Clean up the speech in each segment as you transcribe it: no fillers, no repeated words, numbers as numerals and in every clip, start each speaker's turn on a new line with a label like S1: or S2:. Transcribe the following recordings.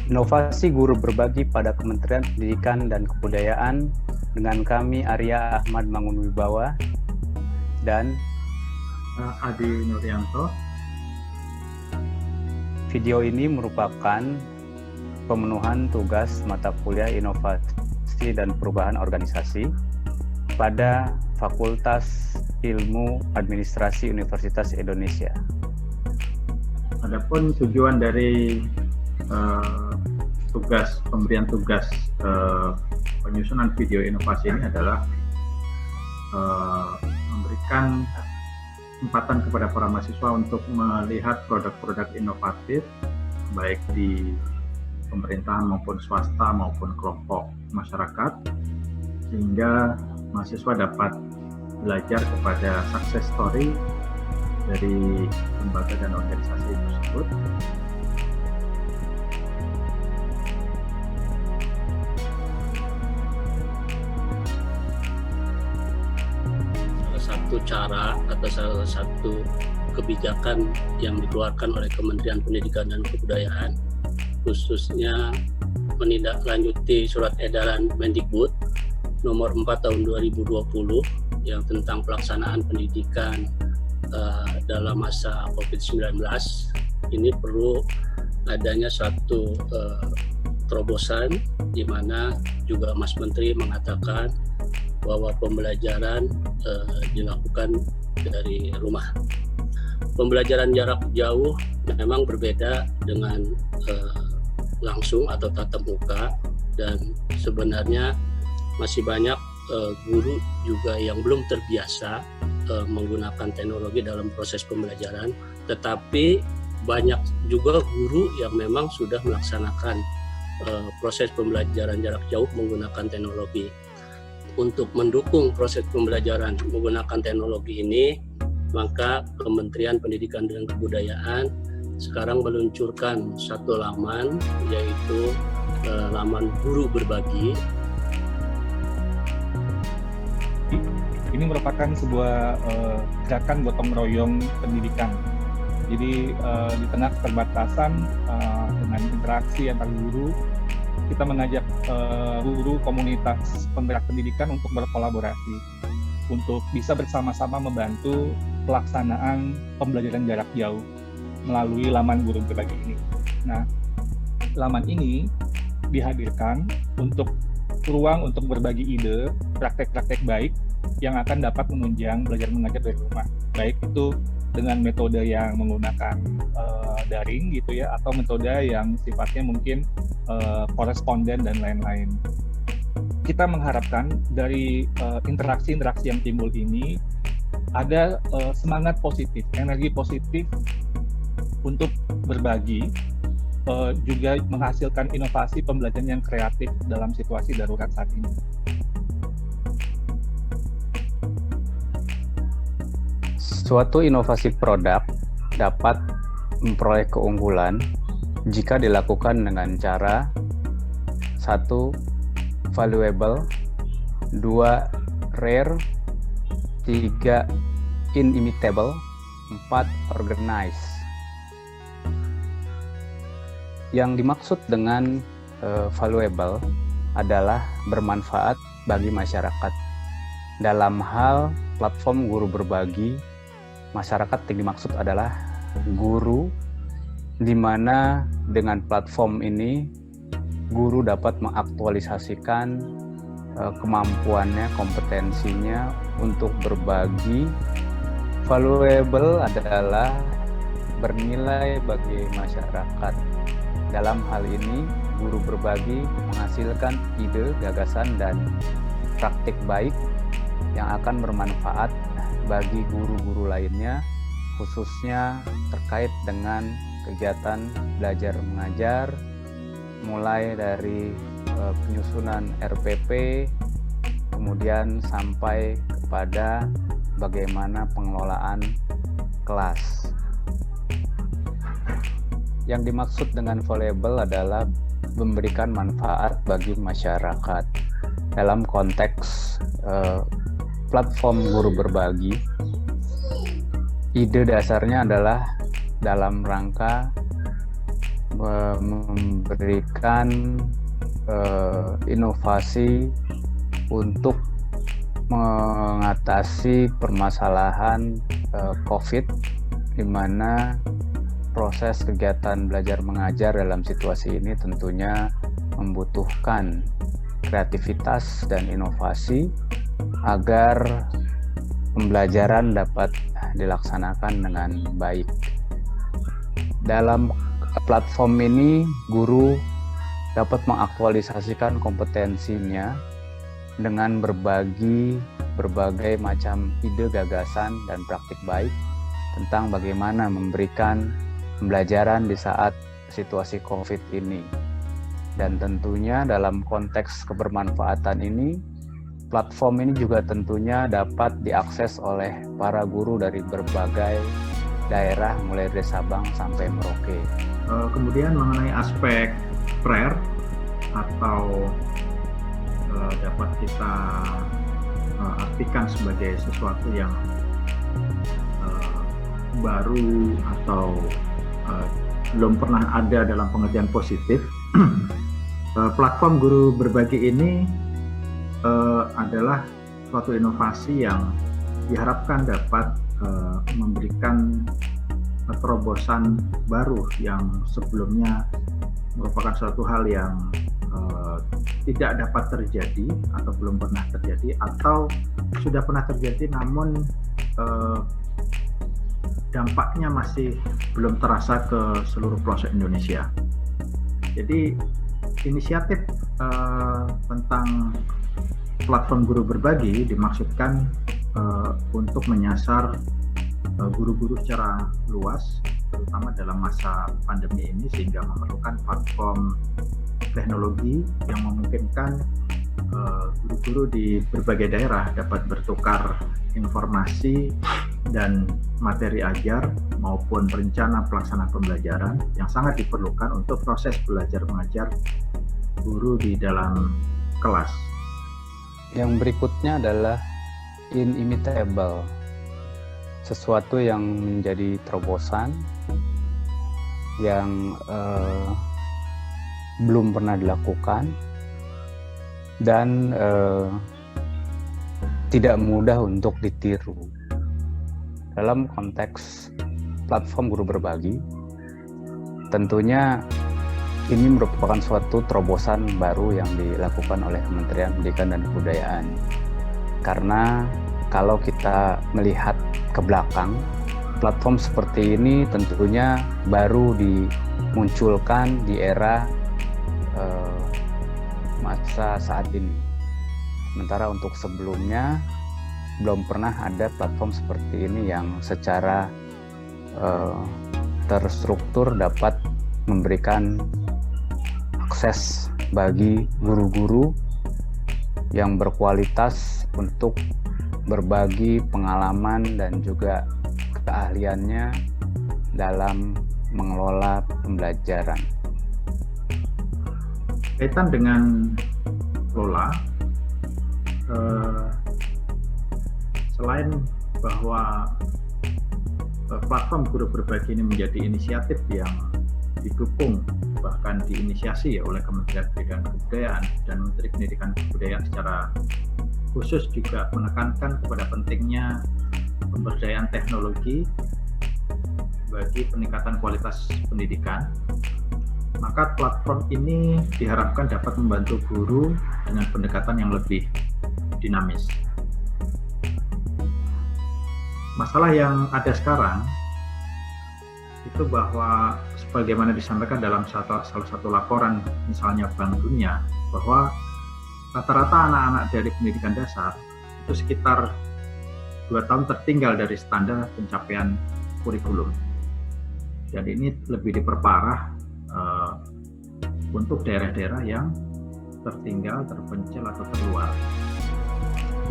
S1: Inovasi guru berbagi pada Kementerian Pendidikan dan Kebudayaan dengan kami Arya Ahmad Mangunwibawa dan
S2: Adi Nuryanto.
S1: Video ini merupakan pemenuhan tugas mata kuliah Inovasi dan Perubahan Organisasi pada Fakultas Ilmu Administrasi Universitas Indonesia.
S2: Adapun tujuan dari pemberian tugas penyusunan video inovasi ini adalah memberikan kesempatan kepada para mahasiswa untuk melihat produk-produk inovatif baik di pemerintahan maupun swasta maupun kelompok masyarakat, sehingga mahasiswa dapat belajar kepada success story dari lembaga dan organisasi tersebut.
S3: Satu cara atau salah satu kebijakan yang dikeluarkan oleh Kementerian Pendidikan dan Kebudayaan, khususnya menindaklanjuti surat edaran Mendikbud nomor 4 tahun 2020 yang tentang pelaksanaan pendidikan dalam masa COVID-19. Ini perlu adanya suatu terobosan di mana juga Mas Menteri mengatakan bahwa pembelajaran dilakukan dari rumah. Pembelajaran jarak jauh memang berbeda dengan langsung atau tatap muka, dan sebenarnya masih banyak guru juga yang belum terbiasa menggunakan teknologi dalam proses pembelajaran, tetapi banyak juga guru yang memang sudah melaksanakan proses pembelajaran jarak jauh menggunakan teknologi. Untuk mendukung proses pembelajaran menggunakan teknologi ini, maka Kementerian Pendidikan dan Kebudayaan sekarang meluncurkan satu laman, yaitu laman Guru Berbagi.
S4: Ini merupakan sebuah gerakan gotong royong pendidikan. Jadi di tengah keterbatasan dengan interaksi antar guru, kita mengajak guru komunitas penggerak pendidikan untuk berkolaborasi, untuk bisa bersama-sama membantu pelaksanaan pembelajaran jarak jauh melalui laman Guru Berbagi ini. Nah, laman ini dihadirkan untuk ruang untuk berbagi ide, praktek-praktek baik yang akan dapat menunjang belajar mengajar dari rumah, baik itu dengan metode yang menggunakan daring gitu ya, atau metode yang sifatnya mungkin koresponden dan lain-lain. Kita mengharapkan dari interaksi-interaksi yang timbul ini ada semangat positif, energi positif untuk berbagi, juga menghasilkan inovasi pembelajaran yang kreatif dalam situasi darurat saat ini.
S1: Suatu inovasi produk dapat memperoleh keunggulan jika dilakukan dengan cara 1. Valuable, 2. Rare, 3. Inimitable, 4. Organized. Yang dimaksud dengan valuable adalah bermanfaat bagi masyarakat. Dalam hal platform Guru Berbagi, masyarakat yang dimaksud adalah guru, di mana dengan platform ini guru dapat mengaktualisasikan kemampuannya, kompetensinya untuk berbagi. Valuable adalah bernilai bagi masyarakat. Dalam hal ini, Guru Berbagi menghasilkan ide, gagasan, dan praktik baik yang akan bermanfaat bagi guru-guru lainnya, khususnya terkait dengan kegiatan belajar mengajar, mulai dari penyusunan RPP, kemudian sampai kepada bagaimana pengelolaan kelas. Yang dimaksud dengan valuable adalah memberikan manfaat bagi masyarakat. Dalam konteks platform Guru Berbagi, ide dasarnya adalah dalam rangka memberikan inovasi untuk mengatasi permasalahan COVID, di mana proses kegiatan belajar mengajar dalam situasi ini tentunya membutuhkan kreativitas dan inovasi agar pembelajaran dapat dilaksanakan dengan baik. Dalam platform ini, guru dapat mengaktualisasikan kompetensinya dengan berbagai macam ide, gagasan, dan praktik baik tentang bagaimana memberikan pembelajaran di saat situasi COVID ini. Dan tentunya dalam konteks kebermanfaatan ini, platform ini juga tentunya dapat diakses oleh para guru dari berbagai daerah, mulai dari Sabang sampai Merauke.
S2: Kemudian mengenai aspek prayer atau dapat kita artikan sebagai sesuatu yang baru atau belum pernah ada dalam pengertian positif. Platform guru berbagi ini adalah suatu inovasi yang diharapkan dapat memberikan terobosan baru yang sebelumnya merupakan suatu hal yang tidak dapat terjadi atau belum pernah terjadi, atau sudah pernah terjadi namun dampaknya masih belum terasa ke seluruh pelosok Indonesia. Jadi inisiatif tentang platform guru berbagi dimaksudkan untuk menyasar guru-guru secara luas, terutama dalam masa pandemi ini, sehingga memerlukan platform teknologi yang memungkinkan guru-guru di berbagai daerah dapat bertukar informasi dan materi ajar maupun rencana pelaksana pembelajaran yang sangat diperlukan untuk proses belajar mengajar guru di dalam kelas.
S1: Yang berikutnya adalah inimitable, sesuatu yang menjadi terobosan yang belum pernah dilakukan dan tidak mudah untuk ditiru. Dalam konteks platform guru berbagi, tentunya ini merupakan suatu terobosan baru yang dilakukan oleh Kementerian Pendidikan dan Kebudayaan. Karena kalau kita melihat ke belakang, platform seperti ini tentunya baru dimunculkan di era masa saat ini. Sementara untuk sebelumnya belum pernah ada platform seperti ini yang secara terstruktur dapat memberikan akses bagi guru-guru yang berkualitas untuk berbagi pengalaman dan juga keahliannya dalam mengelola pembelajaran.
S2: Kaitan dengan Lola, selain bahwa platform guru berbagi ini menjadi inisiatif yang didukung bahkan diinisiasi oleh Kementerian Pendidikan dan Kebudayaan, dan Menteri Pendidikan dan Kebudayaan secara khusus juga menekankan kepada pentingnya pemberdayaan teknologi bagi peningkatan kualitas pendidikan, maka platform ini diharapkan dapat membantu guru dengan pendekatan yang lebih dinamis. Masalah yang ada sekarang itu bahwa sebagaimana disampaikan dalam salah satu laporan misalnya Bank Dunia, bahwa rata-rata anak-anak dari pendidikan dasar itu sekitar 2 tahun tertinggal dari standar pencapaian kurikulum. Dan ini lebih diperparah untuk daerah-daerah yang tertinggal, terpencil, atau terluar.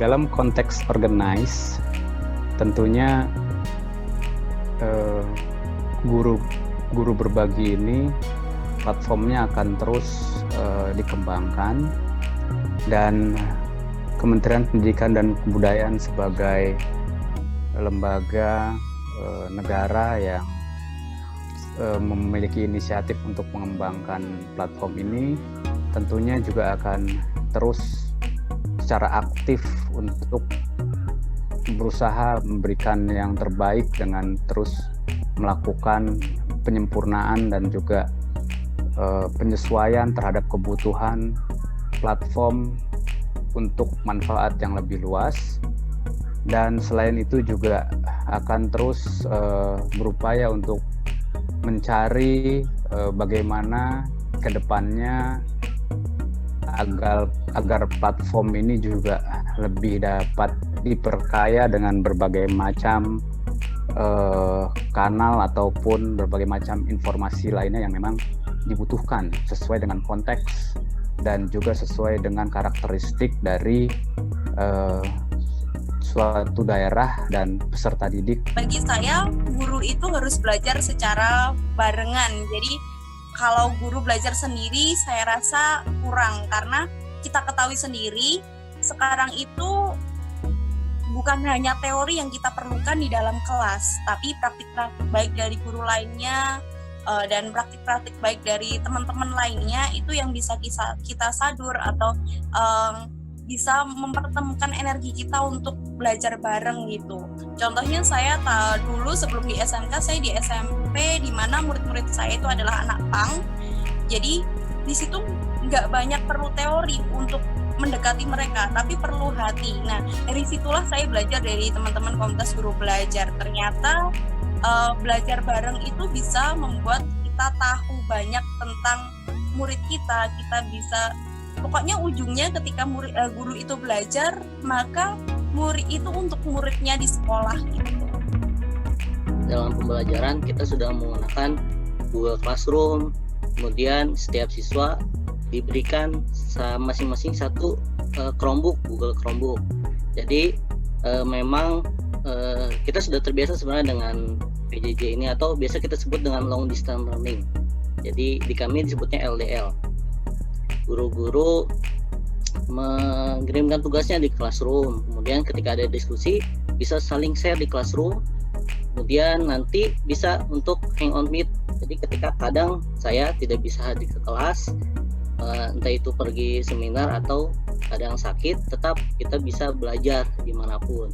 S1: Dalam konteks organize, tentunya guru berbagi ini platformnya akan terus dikembangkan, dan Kementerian Pendidikan dan Kebudayaan sebagai lembaga negara yang memiliki inisiatif untuk mengembangkan platform ini, tentunya juga akan terus secara aktif untuk berusaha memberikan yang terbaik dengan terus melakukan penyempurnaan dan juga penyesuaian terhadap kebutuhan platform untuk manfaat yang lebih luas. Dan selain itu juga akan terus berupaya untuk mencari bagaimana ke depannya agar platform ini juga lebih dapat diperkaya dengan berbagai macam kanal ataupun berbagai macam informasi lainnya yang memang dibutuhkan sesuai dengan konteks dan juga sesuai dengan karakteristik dari suatu daerah dan peserta didik.
S5: Bagi saya, guru itu harus belajar secara barengan. Jadi kalau guru belajar sendiri, saya rasa kurang, karena kita ketahui sendiri sekarang itu bukan hanya teori yang kita perlukan di dalam kelas, tapi praktik-praktik baik dari guru lainnya dan praktik-praktik baik dari teman-teman lainnya itu yang bisa kita sadur atau bisa mempertemukan energi kita untuk belajar bareng gitu. Contohnya saya dulu sebelum di SMK, saya di SMP di mana murid-murid saya itu adalah anak pang. Jadi di situ nggak banyak perlu teori untuk mendekati mereka, tapi perlu hati. Nah, dari situlah saya belajar dari teman-teman komunitas guru belajar. Ternyata belajar bareng itu bisa membuat kita tahu banyak tentang murid kita bisa. Pokoknya ujungnya ketika guru itu belajar, maka murid itu untuk muridnya di sekolah gitu.
S6: Dalam pembelajaran kita sudah menggunakan Google Classroom, kemudian setiap siswa diberikan masing-masing satu Chromebook, Google Chromebook. Jadi memang kita sudah terbiasa sebenarnya dengan PJJ ini, atau biasa kita sebut dengan long distance learning. Jadi di kami disebutnya LDL. Guru-guru mengirimkan tugasnya di classroom, kemudian ketika ada diskusi bisa saling share di classroom, kemudian nanti bisa untuk hang on meet. Jadi ketika kadang saya tidak bisa hadir ke kelas, entah itu pergi seminar atau kadang sakit, tetap kita bisa belajar dimanapun.